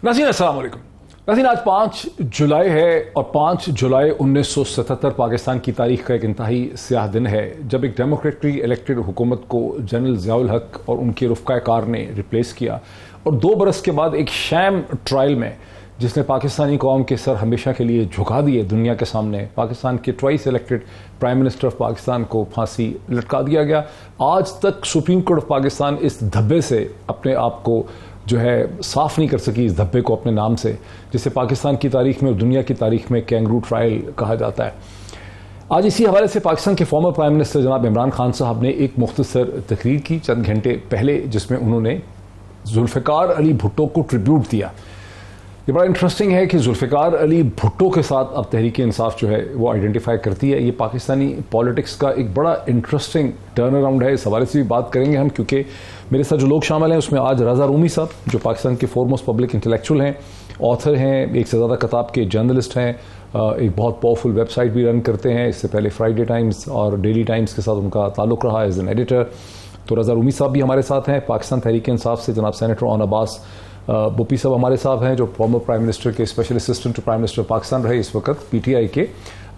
नाज़रीन अस्सलाम वालेकुम। नाज़रीन आज 5 जुलाई है और 5 जुलाई 1977 पाकिस्तान की तारीख का एक इंतहाई स्याह दिन है जब एक डेमोक्रेटिकली इलेक्टेड हुकूमत को जनरल ज़ियाउल हक और उनके रफ़क़ा-ए-कार ने रिप्लेस किया और 2 बरस के बाद एक शैम ट्रायल में जिसने पाकिस्तानी कौम के सर हमेशा के लिए झुका दिए दुनिया के सामने, पाकिस्तान के twice elected prime minister of Pakistan को फांसी लटका दिया गया। आज तक सुप्रीम कोर्ट ऑफ पाकिस्तान इस धब्बे से अपने आप को जो है साफ नहीं कर सकी, इस धब्बे को अपने नाम से, जिसे पाकिस्तान की तारीख में और दुनिया की तारीख में कैंगरू ट्रायल कहा जाता है। आज इसी हवाले से पाकिस्तान के फॉर्मर प्राइम मिनिस्टर जनाब इमरान खान साहब ने एक मुख्तसर तकरीर की चंद घंटे पहले, जिसमें उन्होंने जुल्फ़िकार अली भुट्टो को ट्रिब्यूट दिया। ये बड़ा इंटरेस्टिंग है कि जुल्फ़िकार अली भुट्टो के साथ अब तहरीक इंसाफ जो है वो आइडेंटिफाई करती है। ये पाकिस्तानी पॉलिटिक्स का एक बड़ा इंटरेस्टिंग टर्न अराउंड है। इस हवाले से भी बात करेंगे हम, क्योंकि मेरे साथ जो लोग शामिल हैं उसमें आज रज़ा रूमी साहब जो पाकिस्तान के फोरमोस्ट पब्लिक इंटेलेक्चुअल हैं, ऑथर हैं, एक से ज़्यादा किताब के जर्नलिस्ट हैं, एक बहुत पावरफुल वेबसाइट भी रन करते हैं। इससे पहले फ्राइडे टाइम्स और डेली टाइम्स के साथ उनका ताल्लुक़ रहा एज एन एडिटर। तो रज़ा रूमी साहब भी हमारे साथ हैं। पाकिस्तान तहरीक इंसाफ से जनाब सेनेटर ओन अब्बास बुप्पी साहब हमारे साथ हैं, जो फॉर्मर प्राइम मिनिस्टर के special assistant to prime minister Pakistan रहे, इस वक्त पीटीआई के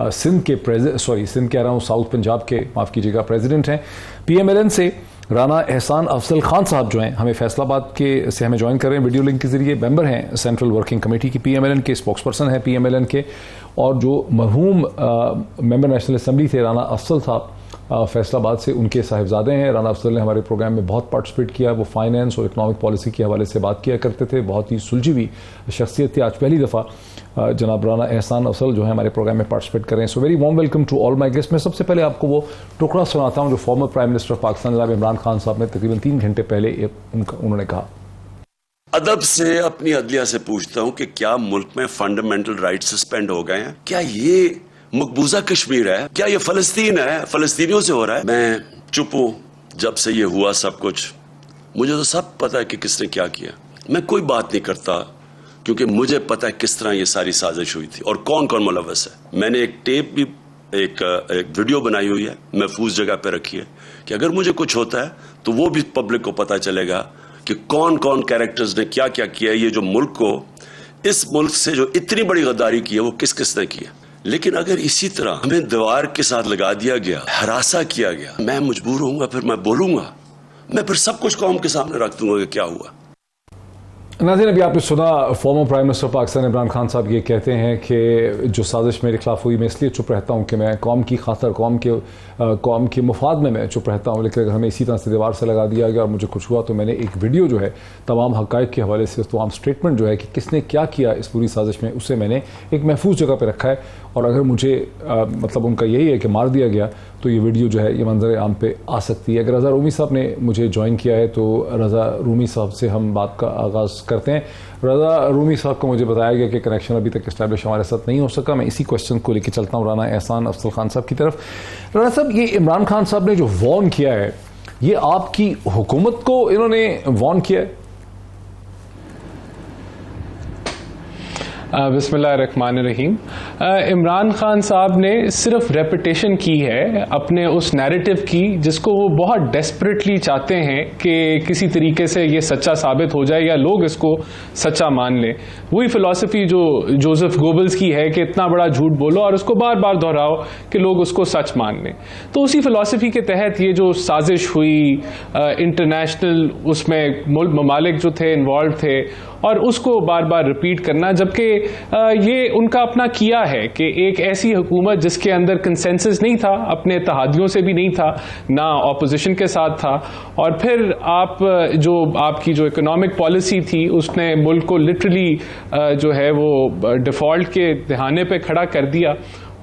सिंध के सिंध कह रहा हूँ, साउथ पंजाब के, माफ़ कीजिएगा, प्रेसिडेंट हैं। पीएमएलएन से राना एहसान अफजल खान साहब जो हैं हमें फैसलाबाद के से हमें ज्वाइन कर रहे हैं वीडियो लिंक के जरिए। मेंबर हैं सेंट्रल वर्किंग कमेटी की पीएमएलएन के, स्पोक्स पर्सन हैं पीएमएलएन के, और जो मरहूम मेंबर नेशनल असम्बली थे राना अफजल साहब फैसलाबाद से, उनके साहिबजादे हैं। राना अफजल ने हमारे प्रोग्राम में बहुत पार्टिसिपेट किया। वो फाइनेंस और इकनॉमिक पॉलिसी के हवाले से बात किया करते थे, बहुत ही सुलझी हुई शख्सियत थी। आज पहली दफ़ा जनाब राना एहसान अफजल जो है हमारे प्रोग्राम में पार्टिसिपेट करें। So very warm welcome to all my guest. मैं सबसे पहले आपको वो टुकड़ा सुनाता हूँ जो former prime minister of Pakistan जनाब इमरान खान साहब ने तकरीबन 3 घंटे पहले उन्होंने कहा। अदब से अपनी अदलिया से पूछता हूँ कि क्या मुल्क में फंडामेंटल राइट सस्पेंड हो गए हैं? क्या ये मकबूजा कश्मीर है? क्या ये फलस्तीन है? फलस्तीनियों से हो रहा है? मैं चुप हूं जब से ये हुआ सब कुछ। मुझे तो सब पता है कि किसने क्या किया। मैं कोई बात नहीं करता क्योंकि मुझे पता है किस तरह ये सारी साजिश हुई थी और कौन कौन मुलव्वस है। मैंने एक टेप भी, एक वीडियो बनाई हुई है, महफूज जगह पे रखी है, कि अगर मुझे कुछ होता है तो वो भी पब्लिक को पता चलेगा कि कौन कौन कैरेक्टर्स ने क्या क्या किया। ये जो मुल्क को, इस मुल्क से जो इतनी बड़ी गद्दारी की है वो किस किस ने की है। लेकिन अगर इसी तरह हमें दीवार के साथ लगा दिया गया, हरासा किया गया, मैं मजबूर होऊंगा, फिर मैं बोलूंगा, मैं फिर सब कुछ कौम के सामने रख दूंगा कि क्या हुआ। नाज़रीन, अभी आपने सुना farmer prime minister Pakistan Imran Khan साहब ये कहते हैं कि जो साजिश मेरे खिलाफ हुई, मैं इसलिए चुप रहता हूँ कि मैं कौम की खातर, कौम के मुफाद में मैं चुप रहता हूँ, लेकिन अगर हमें इसी तरह से दीवार से लगा दिया गया और मुझे कुछ हुआ तो मैंने एक वीडियो जो है तमाम हक़ाइक़ के हवाले से, तमाम स्टेटमेंट जो है कि किसने क्या किया इस पूरी साजिश में, उसे मैंने एक महफूज जगह पर रखा है। और अगर मुझे मतलब उनका यही है कि मार दिया गया तो ये वीडियो जो है ये मंजर आम पे आ सकती है। अगर रज़ा रूमी साहब ने मुझे ज्वाइन किया है तो रज़ा रूमी साहब से हम बात का आगाज़ करते हैं। रज़ा रूमी साहब को मुझे बताया गया कि कनेक्शन अभी तक इस्टेब्लिश हमारे साथ नहीं हो सका। मैं इसी क्वेश्चन को लेकर चलता हूँ राना एहसान अफजल खान साहब की तरफ। राना साहब, ये इमरान खान साहब ने जो वॉर्न किया है, ये आपकी हुकूमत को इन्होंने वॉर्न किया है? बिस्मिल्लाहिर्रहमानिर्रहीम। इमरान खान साहब ने सिर्फ रेपिटेशन की है अपने उस नैरेटिव की, जिसको वो बहुत डेस्परेटली चाहते हैं कि किसी तरीके से ये सच्चा साबित हो जाए या लोग इसको सच्चा मान लें। वही फिलॉसफी जो जोसेफ गोबल्स की है कि इतना बड़ा झूठ बोलो और उसको बार बार दोहराओ कि लोग उसको सच मान लें। तो उसी फिलॉसफी के तहत ये जो साजिश हुई, इंटरनेशनल उसमें मुल्क ममालिक जो थे इन्वॉल्व थे, और उसको बार बार रिपीट करना, जबकि ये उनका अपना किया है कि एक ऐसी हुकूमत जिसके अंदर कंसेंसस नहीं था, अपने इत्तेहादियों से भी नहीं था, ना ऑपोजिशन के साथ था, और फिर आप जो आपकी जो इकोनॉमिक पॉलिसी थी उसने मुल्क को लिटरली जो है वो डिफ़ॉल्ट के दहाने पे खड़ा कर दिया।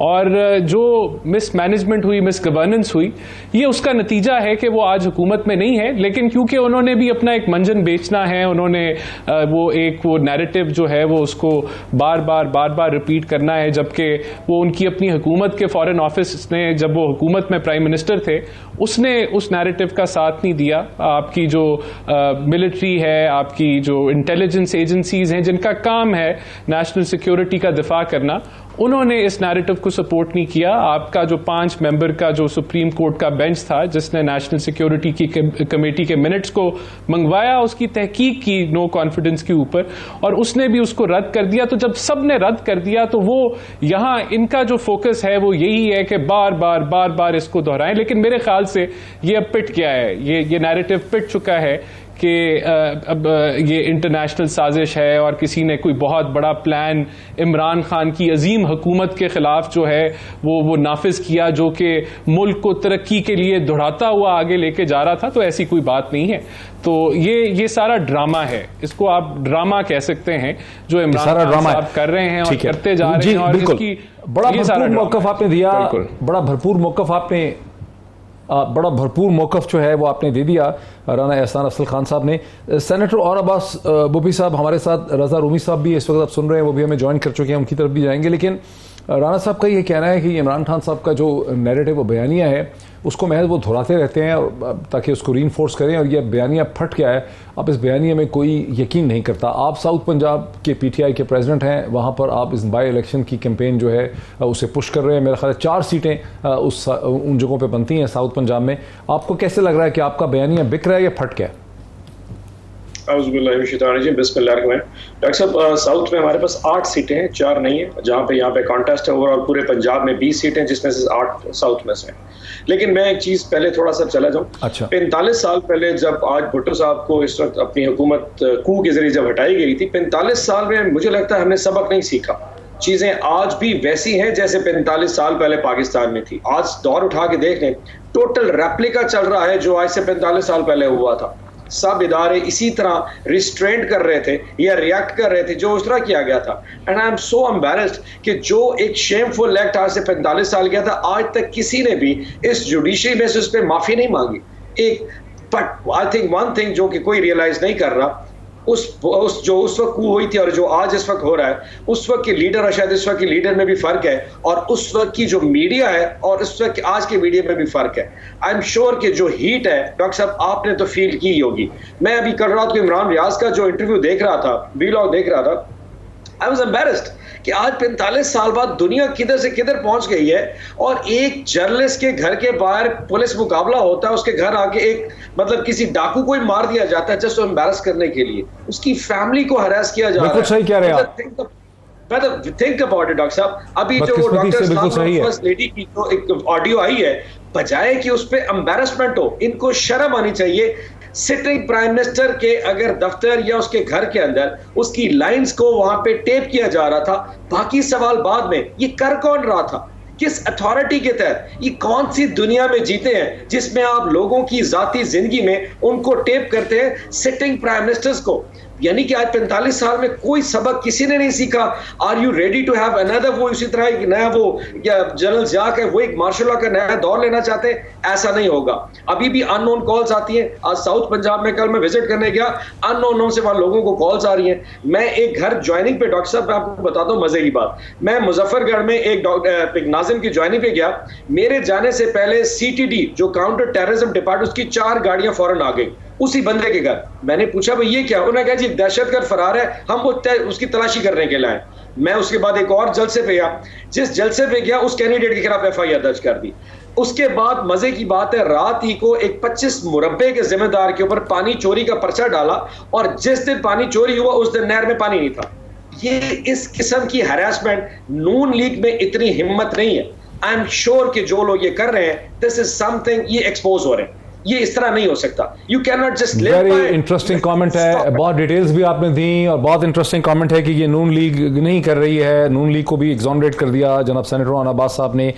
और जो मिसमैनेजमेंट हुई, मिस गवर्नेंस हुई, ये उसका नतीजा है कि वो आज हुकूमत में नहीं है। लेकिन क्योंकि उन्होंने भी अपना एक मंजन बेचना है, उन्होंने वो नैरेटिव जो है वो उसको बार बार रिपीट करना है, जबकि वो उनकी अपनी हुकूमत के फॉरेन ऑफिस ने, जब वो हुकूमत में प्राइम मिनिस्टर थे, उसने उस नैरेटिव का साथ नहीं दिया। आपकी जो मिलिट्री है, आपकी जो इंटेलिजेंस एजेंसीज हैं जिनका काम है नेशनल सिक्योरिटी का दिफा करना, उन्होंने इस नैरेटिव को सपोर्ट नहीं किया। आपका जो 5 मेंबर का जो सुप्रीम कोर्ट का बेंच था जिसने नेशनल सिक्योरिटी की कमेटी के मिनट्स को मंगवाया, उसकी तहकीक की नो कॉन्फिडेंस के ऊपर, और उसने भी उसको रद्द कर दिया। तो जब सब ने रद्द कर दिया तो वो यहां इनका जो फोकस है वो यही है कि बार बार इसको दोहराएं। लेकिन मेरे ख्याल से ये अब पिट गया है, ये नैरेटिव पिट चुका है कि अब ये इंटरनेशनल साजिश है और किसी ने कोई बहुत बड़ा प्लान इमरान खान की अजीम हुकूमत के खिलाफ जो है वो नाफिज किया, जो कि मुल्क को तरक्की के लिए दौड़ाता हुआ आगे लेके जा रहा था। तो ऐसी कोई बात नहीं है। तो ये सारा ड्रामा है, इसको आप ड्रामा कह सकते हैं जो इमरान खान साहब कर रहे हैं और करते जा रहे हैं। और इसकी बड़ा भरपूर मौकफ आपने दिया, बड़ा भरपूर मौकफ जो है वो आपने दे दिया राना एहसान अफजल खान साहब ने। सेनेटर और अब्बास बुबी साहब हमारे साथ, रजा रूमी साहब भी इस वक्त आप सुन रहे हैं, वो भी हमें ज्वाइन कर चुके हैं, उनकी तरफ भी जाएंगे। लेकिन राना साहब का ये कहना है कि इमरान खान साहब का जो नैरेटिव, वो बयानिया है, उसको महज वो दोहराते रहते हैं ताकि उसको रीइंफोर्स करें, और ये बयानिया फट गया है। अब इस बयानिया में कोई यकीन नहीं करता। आप साउथ पंजाब के पीटीआई के प्रेसिडेंट हैं, वहाँ पर आप इस बाई इलेक्शन की कैंपेन जो है उसे पुश कर रहे हैं। मेरा ख्याल है 4 सीटें उन जगहों पर बनती हैं साउथ पंजाब में। आपको कैसे लग रहा है कि आपका बयानिया बिक रहा है या फट गया? डॉक्टर साहब, साउथ में हमारे पास 8 सीटें हैं, 4 नहीं है, जहाँ पे यहाँ पे कॉन्टेस्ट है। ओवरऑल पूरे पंजाब में 20 सीटें, जिसमें से 8 साउथ में से हैं। लेकिन मैं एक चीज पहले थोड़ा सा चला जाऊं। अच्छा। 45 साल पहले जब आज भुट्टो साहब को इस वक्त अपनी हुकूमत कू के जरिए जब हटाई गई थी, 45 साल में मुझे लगता है हमने सबक नहीं सीखा। चीजें आज भी वैसी हैं जैसे 45 साल पहले पाकिस्तान में थी। आज दौर उठा के देख लें, टोटल रेप्लिका चल रहा है जो आज से 45 साल पहले हुआ था। सब इदारे इसी तरह रिस्ट्रेंट कर रहे थे या रिएक्ट कर रहे थे जो उस तरह किया गया था। And I am so embarrassed कि जो एक शेमफुल एक्ट आज से 45 साल किया था, आज तक किसी ने भी इस जुडिशरी में से उस पर माफी नहीं मांगी। But I think one thing जो कि कोई रियलाइज नहीं कर रहा, जो उस वक्त कू हुई थी और जो आज इस वक्त हो रहा है, उस वक्त के लीडर और शायद इस वक्त के लीडर में भी फर्क है, और उस वक्त की जो मीडिया है और इस वक्त आज के मीडिया में भी फर्क है। आई एम श्योर कि जो हीट है, डॉक्टर साहब आपने तो फील की होगी। मैं अभी कल रात को इमरान रियाज का जो इंटरव्यू देख रहा था, वीलॉग देख रहा था, आई वाज एम्बैरेस्ड कि आज 45 साल बाद दुनिया किधर से किधर पहुंच गई है। और एक जर्नलिस्ट के घर के बाहर पुलिस मुकाबला होता है, उसके घर आके एक मतलब किसी डाकू को ही मार दिया जाता है जस्ट एम्बैरस करने के लिए, उसकी फैमिली को हरास किया जा रहा है। सही कह रहे हैं आप। थिंक अबाउट इट डॉक्टर साहब। अभी जो डॉक्टर फर्स्ट लेडी की जो एक ऑडियो आई है, बजाय कि उस पर एम्बैरसमेंट हो, इनको शर्म आनी चाहिए। सिटिंग प्राइम मिनिस्टर के अगर दफ्तर या उसके घर के अंदर उसकी लाइंस को वहां पे टेप किया जा रहा था, बाकी सवाल बाद में, ये कर कौन रहा था, किस अथॉरिटी के तहत, ये कौन सी दुनिया में जीते हैं जिसमें आप लोगों की जाती जिंदगी में उनको टेप करते हैं, सिटिंग प्राइम मिनिस्टर्स को। यानी कि आज 45 साल में कोई सबक किसी ने नहीं सीखा। Are you ready to have another, वो इसी तरह एक नया वो जनरल ज़िया है, वो एक मार्शल लॉ का नया दौर लेना चाहते हैं? ऐसा नहीं होगा। अभी भी अननोन कॉल्स आती हैं। आज साउथ पंजाब में कल मैं विजिट करने गया, अननोन से वहां लोगों को कॉल्स आ रही हैं। मैं एक घर ज्वाइनिंग पे, डॉक्टर साहब मैं आपको बताता हूँ मजे की बात, मैं मुजफ्फरगढ़ में एक नाजिम की ज्वाइनिंग पे गया। मेरे जाने से पहले CTD जो काउंटर टेररिज्म डिपार्टमेंट, उसकी 4 गाड़ियां फौरन आ गई उसी बंदे के घर। मैंने पूछा भाई ये क्या? उन्होंने कहा जी दहशतगर्द फरार है, हम वो उसकी तलाशी करने के लिए आए। मैं उसके बाद एक और जलसे पे गया, जिस जलसे पे गया उस कैंडिडेट के खिलाफ FIR दर्ज कर दी। उसके बाद मजे की बात है, रात ही को एक 25 मुरब्बे के जिम्मेदार के ऊपर पानी चोरी का पर्चा डाला, और जिस दिन पानी चोरी हुआ उस दिन नहर में पानी नहीं था। ये इस किस्म की हरासमेंट नून लीग में इतनी हिम्मत नहीं है। आई एम श्योर कि जो लोग ये कर रहे हैं, दिस इज समथिंग, ये एक्सपोज हो रहे हैं। ये इस तरह नहीं हो सकता। You can not just live by. Very interesting comment है, बहुत डिटेल्स भी आपने दी, और बहुत इंटरेस्टिंग कमेंट है कि ये नून लीग नहीं कर रही है, नून लीग को भी एग्जॉनरेट कर दिया जनाब सेनेटर राना अब्बास साहब ने।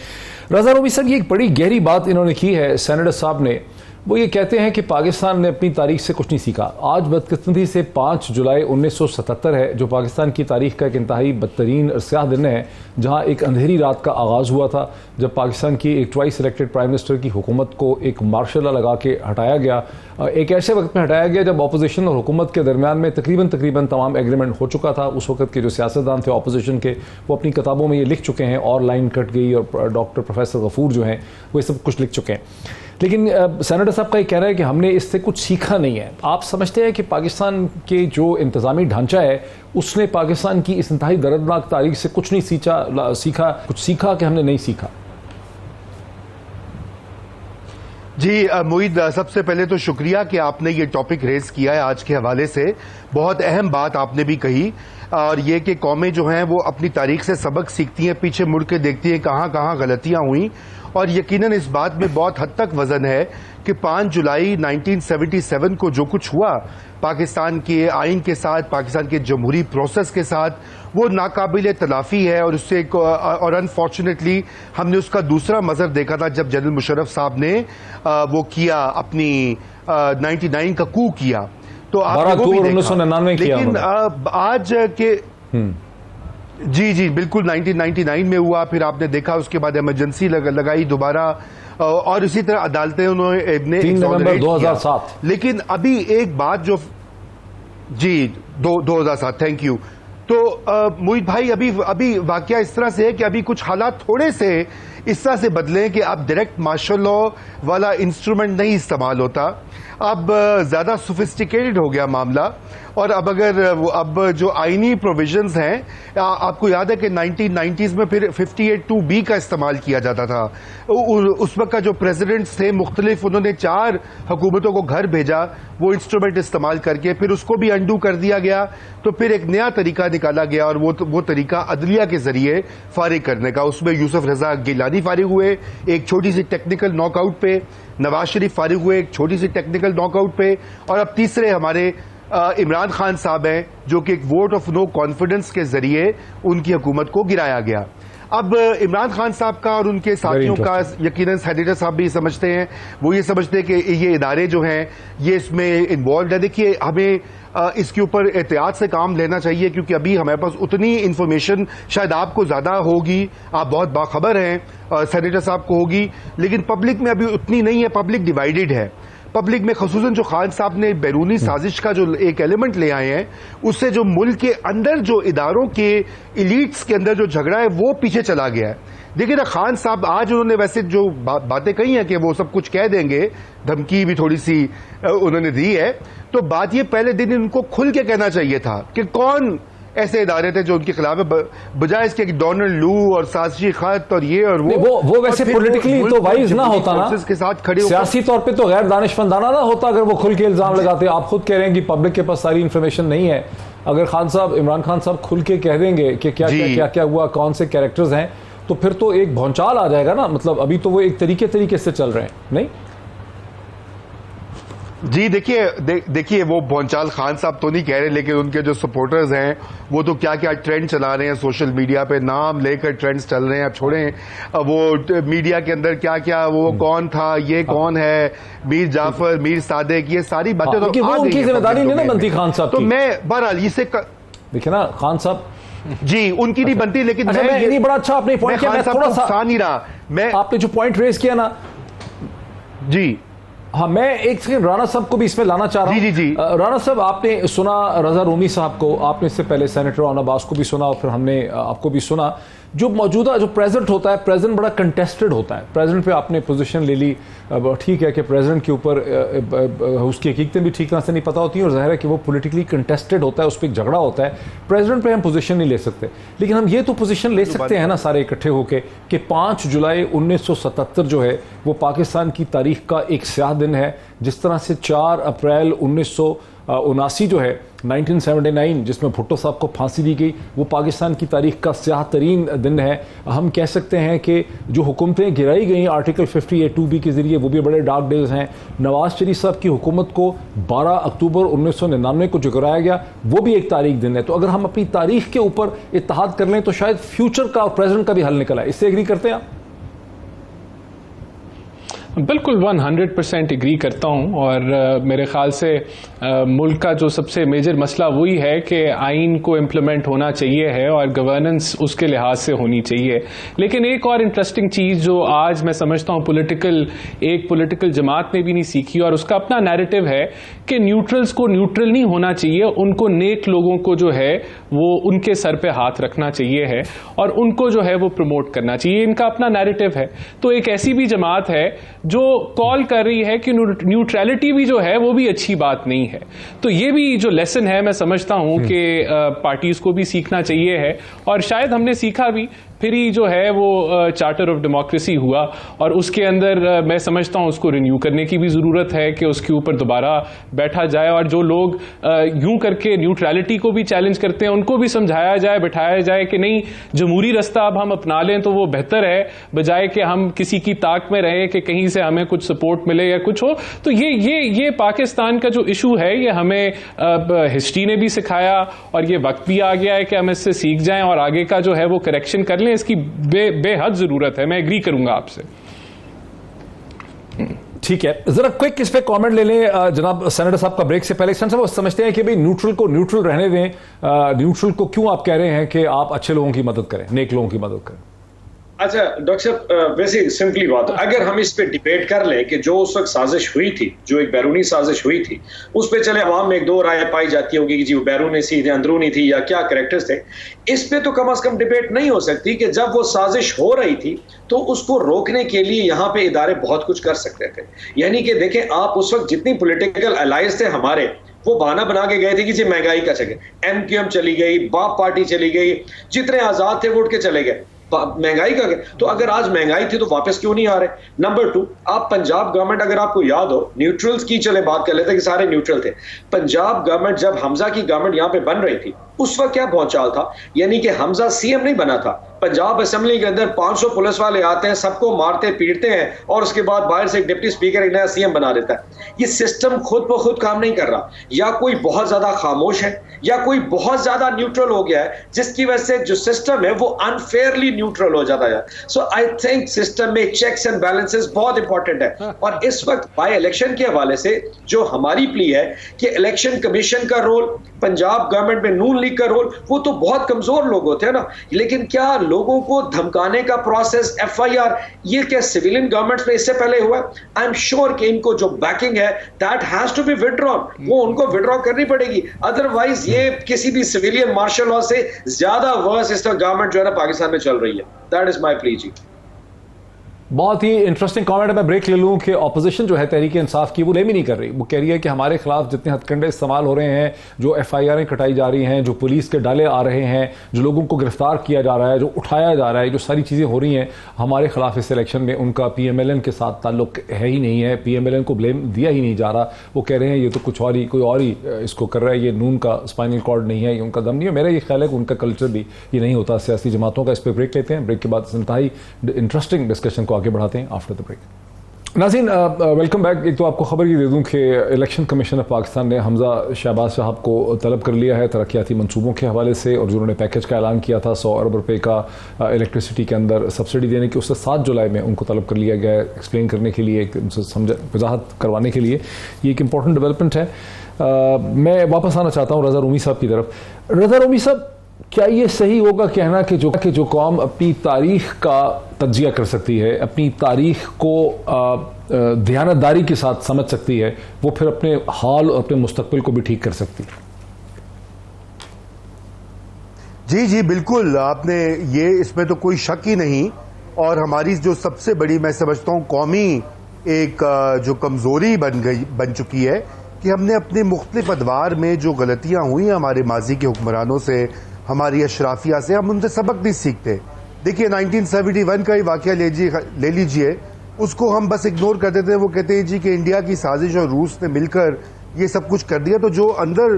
रजा रूमी साहब, ये एक बड़ी गहरी बात इन्होंने की है सेनेटर साहब ने। वो ये कहते हैं कि पाकिस्तान ने अपनी तारीख से कुछ नहीं सीखा। आज बदकिस्मती से 5 जुलाई 1977 है, जो पाकिस्तान की तारीख का एक इंतहाई बदतरीन और स्याह दिन है, जहाँ एक अंधेरी रात का आगाज़ हुआ था, जब पाकिस्तान की एक ट्वाइस इलेक्टेड प्राइम मिनिस्टर की हुकूमत को एक मार्शल लॉ लगा के हटाया गया। एक ऐसे वक्त में हटाया गया जब अपोजिशन और हुकूमत के दरमियान में तकरीबन तमाम एग्रीमेंट हो चुका था। उस वक्त के जो सियासतदान थे अपोजिशन के, वो अपनी किताबों में ये लिख चुके हैं, और लाइन कट गई, और डॉक्टर प्रोफेसर गफूर जो हैं वो ये सब कुछ लिख चुके हैं। लेकिन सेनेटर साहब का ये कहना है कि हमने इससे कुछ सीखा नहीं है। आप समझते हैं कि पाकिस्तान के जो इंतजामी ढांचा है उसने पाकिस्तान की इस इंतहाई दर्दनाक तारीख से कुछ नहीं सीखा कि हमने नहीं सीखा? जी मोईद, सबसे पहले तो शुक्रिया कि आपने ये टॉपिक रेज किया है आज के हवाले से। बहुत अहम बात आपने भी कही, और ये कि कौमें जो हैं वो अपनी तारीख से सबक सीखती हैं, पीछे मुड़ के देखती हैं कहाँ कहाँ गलतियां हुई, और यकीनन इस बात में बहुत हद तक वजन है कि 5 जुलाई 1977 को जो कुछ हुआ पाकिस्तान के आइन के साथ, पाकिस्तान के जमहूरी प्रोसेस के साथ, वो नाकाबिल तलाफी है। और उससे और अनफॉर्चुनेटली हमने उसका दूसरा मजर देखा था जब जनरल मुशर्रफ साहब ने वो किया, अपनी 99 का कू किया। तो आपने वो भी देखा। लेकिन आज के जी बिल्कुल 1999 में हुआ, फिर आपने देखा उसके बाद इमरजेंसी लगाई दोबारा, और इसी तरह अदालतें उन्होंने 3 नवंबर 2007। लेकिन अभी एक बात जो 2007, थैंक यू। तो मोहित भाई, अभी वाकया इस तरह से है कि अभी कुछ हालात थोड़े से इस तरह से बदले कि अब डायरेक्ट मार्शल लॉ वाला इंस्ट्रूमेंट नहीं इस्तेमाल होता, अब ज्यादा सोफिस्टिकेटेड हो गया मामला। और अब जो आईनी प्रोविजंस हैं, आपको याद है कि 1990s में फिर 58(2)B का इस्तेमाल किया जाता था। उस वक्त का जो प्रेसिडेंट्स थे मुख्तलिफ, उन्होंने 4 हुकूमतों को घर भेजा वो इंस्ट्रूमेंट इस्तेमाल करके, फिर उसको भी अंडू कर दिया गया। तो फिर एक नया तरीका निकाला गया, और वो तरीका अदलिया के जरिए फारिग करने का। उसमें यूसुफ रजा गिलानी फारिग हुए एक छोटी सी टेक्निकल नॉकआउट पे, नवाज शरीफ फारिग हुए एक छोटी सी टेक्निकल नॉकआउट पे, और अब तीसरे हमारे इमरान खान साहब हैं जो कि एक वोट ऑफ नो कॉन्फिडेंस के जरिए उनकी हुकूमत को गिराया गया। अब इमरान खान साहब का और उनके साथियों का यकीनन सेनेटर साहब भी समझते हैं, वो ये समझते हैं कि ये इदारे जो हैं ये इसमें इन्वॉल्व है। देखिए, हमें इसके ऊपर एहतियात से काम लेना चाहिए, क्योंकि अभी हमारे पास उतनी इंफॉर्मेशन शायद आपको ज्यादा होगी, आप बहुत बाखबर हैं, सेनेटर साहब को होगी, लेकिन पब्लिक में अभी उतनी नहीं है। पब्लिक डिवाइडेड है। पब्लिक में खसूसन जो खान साहब ने बैरूनी साजिश का जो एक एलिमेंट ले आए हैं, उससे जो मुल्क के अंदर जो इदारों के इलीट्स के अंदर जो झगड़ा है वो पीछे चला गया है। देखिए ना, खान साहब आज उन्होंने वैसे जो बातें कही हैं कि वो सब कुछ कह देंगे, धमकी भी थोड़ी सी उन्होंने दी है, तो बात ये पहले दिन उनको खुल के कहना चाहिए था कि कौन ऐसे इदारे थे जो उनके खिलाफ है, बजाय इसके कि डोनाल्ड लू और साजिशी खत और ये और वो वैसे पॉलिटिकली तो वाइज ना होता ना, के साथ खड़े सियासी तौर पे तो गैर दानिशमंदाना ना होता अगर वो खुल के इल्जाम लगाते। आप खुद कह रहे हैं कि पब्लिक के पास सारी इंफॉर्मेशन नहीं है। अगर खान साहब, इमरान खान साहब खुल के कह देंगे कि क्या हुआ, कौन से कैरेक्टर्स हैं, तो फिर तो एक भौंचाल आ जाएगा ना। मतलब अभी तो वो एक तरीके से चल रहे हैं, नहीं? जी देखिए वो भौंचाल खान साहब तो नहीं कह रहे, लेकिन उनके जो सपोर्टर्स हैं वो तो क्या क्या ट्रेंड चला रहे हैं सोशल मीडिया पे, नाम लेकर ट्रेंड्स चल रहे हैं। अब छोड़ें वो मीडिया के अंदर क्या क्या, वो कौन था, ये कौन है, मीर जाफर, मीर सादिक, ये सारी बातें तो उनकी जिम्मेदारी नहीं ना बनती खान साहब तो मैं बहरहाल इसे देखिए ना, खान साहब जी उनकी नहीं बनती, लेकिन मैं बड़ा अच्छा आपने पॉइंट किया, मैं थोड़ा सा नहीं रहा, मैं आपने जो पॉइंट रेज किया ना जी, हाँ, मैं एक सेकंड राणा साहब को भी इसमें लाना चाह रहा हूं। जी। राणा साहब, आपने सुना रजा रूमी साहब को, आपने इससे पहले सेनेटर ऑन अब्बास को भी सुना, और फिर हमने आपको भी सुना। जो मौजूदा जो प्रेजेंट होता है, प्रेजेंट बड़ा कंटेस्टेड होता है। प्रेजेंट पे आपने पोजीशन ले ली, ठीक है कि प्रेजेंट के ऊपर उसकी हकीकतें भी ठीक तरह से नहीं पता होती हैं, और जाहिर है कि वो पॉलिटिकली कंटेस्टेड होता है, उस पर झगड़ा होता है। प्रेजेंट पे हम पोजीशन नहीं ले सकते, लेकिन हम ये तो पोजीशन ले सकते हैं ना सारे इकट्ठे होकर कि 5 जुलाई 1977 जो है वो पाकिस्तान की तारीख का एक स्याह दिन है। जिस तरह से 4 अप्रैल 1979 जो है 1979 जिसमें भुट्टो साहब को फांसी दी गई, वो पाकिस्तान की तारीख का स्याह तरीन दिन है। हम कह सकते हैं कि जो हुकूमतें गिराई गई आर्टिकल 58(2)B के जरिए, वो भी बड़े डार्क डेज हैं। नवाज शरीफ साहब की हुकूमत को 12 अक्टूबर 1999 को जो गिराया गया, वो भी एक तारीख दिन है। तो अगर हम अपनी तारीख के ऊपर इत्तेहाद कर लें तो शायद फ्यूचर का और प्रेजेंट का भी हल निकला है। इससे एग्री करते हैं आप? बिल्कुल 100% एग्री करता हूं, और मेरे ख्याल से मुल्क का जो सबसे मेजर मसला वही है कि आइन को इम्प्लीमेंट होना चाहिए है और गवर्नेंस उसके लिहाज से होनी चाहिए। लेकिन एक और इंटरेस्टिंग चीज़ जो आज मैं समझता हूं एक पॉलिटिकल जमात ने भी नहीं सीखी, और उसका अपना नैरेटिव है कि न्यूट्रल्स को न्यूट्रल नहीं होना चाहिए, उनको नेक लोगों को जो है वो उनके सर पे हाथ रखना चाहिए है और उनको जो है वो प्रमोट करना चाहिए। इनका अपना नैरेटिव है। तो एक ऐसी भी जमात है जो कॉल कर रही है कि न्यूट्रलिटी भी जो है वो भी अच्छी बात नहीं है। तो ये भी जो लेसन है मैं समझता हूं कि पार्टीज को भी सीखना चाहिए है, और शायद हमने सीखा भी, फिर ही जो है वो चार्टर ऑफ डेमोक्रेसी हुआ, और उसके अंदर मैं समझता हूं उसको रिन्यू करने की भी जरूरत है कि उसके ऊपर दोबारा बैठा जाए, और जो लोग यूं करके न्यूट्रलिटी को भी चैलेंज करते हैं उनको भी समझाया जाए, बैठाया जाए कि नहीं, जमहूरी रास्ता अब हम अपना लें तो वो बेहतर है, बजाय कि हम किसी की ताक में रहे कि कहीं से हमें कुछ सपोर्ट मिले या कुछ हो। तो ये पाकिस्तान का जो इशू है ये हमें हिस्ट्री ने भी सिखाया, और ये वक्त भी आ गया है कि हम इससे सीख जाएं और आगे का जो है वो करेक्शन कर लें। इसकी बेहद जरूरत है, मैं एग्री करूंगा आपसे। ठीक है, जरा क्विक इस पे कमेंट ले लें जनाब सेनेटर साहब का ब्रेक से पहले। सेनेटर साहब वो समझते हैं कि भाई न्यूट्रल को न्यूट्रल रहने दें, न्यूट्रल को क्यों आप कह रहे हैं कि आप अच्छे लोगों की मदद करें, नेक लोगों की मदद करें? अच्छा डॉक्टर साहब, वैसे सिंपली बात, अगर हम इस पे डिबेट कर लें कि जो उस वक्त साजिश हुई थी, जो एक बैरूनी साजिश हुई थी, उस पे चले अवाम में एक दो राय पाई जाती होगी कि जी वो बैरूनी सी थी, अंदरूनी थी, या क्या कैरेक्टर्स थे। इस पे तो कम से कम डिबेट नहीं हो सकती कि जब वो साजिश हो रही थी तो उसको रोकने के लिए यहाँ पे इदारे बहुत कुछ कर सकते थे। यानी कि देखें, आप उस वक्त जितनी पॉलिटिकल अलायंस थे हमारे, वो बहाना बना के गए थे कि जी महंगाई का चले, एमक्यूएम चली गई, बाप पार्टी चली गई, जितने आजाद थे वो उठ के चले गए, महंगाई का। तो अगर आज महंगाई थी तो वापस क्यों नहीं आ रहे? नंबर 2, आप पंजाब गवर्नमेंट, अगर आपको याद हो, न्यूट्रल्स की चले बात कर लेते कि सारे न्यूट्रल थे। पंजाब गवर्नमेंट, जब हमजा की गवर्नमेंट यहां पे बन रही थी, उस वक्त क्या भौचाल था? यानी कि हमजा सीएम नहीं बना था, पंजाब असेंबली के अंदर 500 पुलिस वाले आते हैं, सबको मारते पीटते हैं, और उसके बाद बाहर से एक डिप्टी स्पीकर एक नया सीएम बना देता है। ये सिस्टम खुद ब खुद काम नहीं कर रहा, या कोई बहुत ज्यादा खामोश है, या कोई बहुत ज्यादा न्यूट्रल हो गया है, जिसकी वजह से जो सिस्टम है वो अनफेयरली न्यूट्रल हो जाता है। सो आई थिंक सिस्टम में चेक्स एंड बैलेंसेस बहुत इंपॉर्टेंट है। और इस वक्त बाय इलेक्शन के हवाले से जो हमारी प्ली है कि इलेक्शन कमीशन का रोल, पंजाब गवर्नमेंट में नून लीग का रोल, वो तो बहुत कमजोर लोग होते हैं ना, लेकिन क्या लोगों को धमकाने का प्रोसेस, एफआईआर, ये क्या सिविलियन गवर्नमेंट्स में इससे पहले हुआ? आई एम श्योर कि इनको जो बैकिंग है that has to be withdrawn, वो उनको विड्रॉ करनी पड़ेगी, अदरवाइज ये किसी भी सिविलियन मार्शल लॉ से ज्यादा वर्स इस तरह गवर्नमेंट जो है ना पाकिस्तान में चल रही है। दैट इज माई प्ली जी। बहुत ही इंटरेस्टिंग कमेंट है। मैं ब्रेक ले लूं कि ऑपोजिशन जो है तहरीक इंसाफ की, वो ब्लेम ही नहीं कर रही। वो कह रही है कि हमारे खिलाफ जितने हथकंडे इस्तेमाल हो रहे हैं, जो एफआईआरें कटाई जा रही हैं, जो पुलिस के डाले आ रहे हैं, जो लोगों को गिरफ्तार किया जा रहा है, जो उठाया जा रहा है, जो सारी चीजें हो रही हैं हमारे खिलाफ इस इलेक्शन में, उनका पीएमएलएन के साथ ताल्लुक है ही नहीं है, पीएमएलएन को ब्लेम दिया ही नहीं जा रहा। वो कह रहे हैं ये तो कुछ और ही, कोई और ही इसको कर रहा है, ये नून का स्पाइनल कॉर्ड नहीं है, ये उनका दम नहीं है। मेरा ये ख्याल है कि उनका कल्चर भी ये नहीं होता सियासी जमातों का। इस पर ब्रेक लेते हैं, ब्रेक के बाद इंतहाई इंटरेस्टिंग डिस्कशन को आगे बढ़ाते हैं आफ्टर द ब्रेक। नाज़रीन वेलकम बैक। एक तो आपको खबर ये दे दूं कि इलेक्शन कमीशन ऑफ पाकिस्तान ने हमजा शहबाज साहब को तलब कर लिया है तरक्याती मंसूबों के हवाले से, और जो उन्होंने पैकेज का ऐलान किया था 100 अरब रुपए का इलेक्ट्रिसिटी के अंदर सब्सिडी देने की, उससे 7 जुलाई में उनको तलब कर लिया गया है, एक्सप्लेन करने के लिए, वजाहत करवाने के लिए। ये एक इंपॉर्टेंट डेवलपमेंट है। मैं वापस आना चाहता हूँ रजा रूमी साहब की तरफ। रजा रूमी साहब, क्या ये सही होगा कहना कि जो कौम अपनी तारीख का तज्जिया कर सकती है, अपनी तारीख को दयानतदारी के साथ समझ सकती है, वो फिर अपने हाल और अपने मुस्तकबिल को भी ठीक कर सकती है? जी जी बिल्कुल, आपने ये, इसमें तो कोई शक ही नहीं। और हमारी जो सबसे बड़ी, मैं समझता हूँ, कौमी एक जो कमजोरी बन चुकी है कि हमने अपने मुख्तलिफ अदवार में जो गलतियां हुई हमारे माजी के हुक्मरानों से, हमारी अशराफिया से, हम उनसे सबक नहीं सीखते। देखिए 1971 का ही वाकया ले लीजिए, उसको हम बस इग्नोर कर देते हैं। वो कहते हैं जी कि इंडिया की साजिश और रूस ने मिलकर ये सब कुछ कर दिया, तो जो अंदर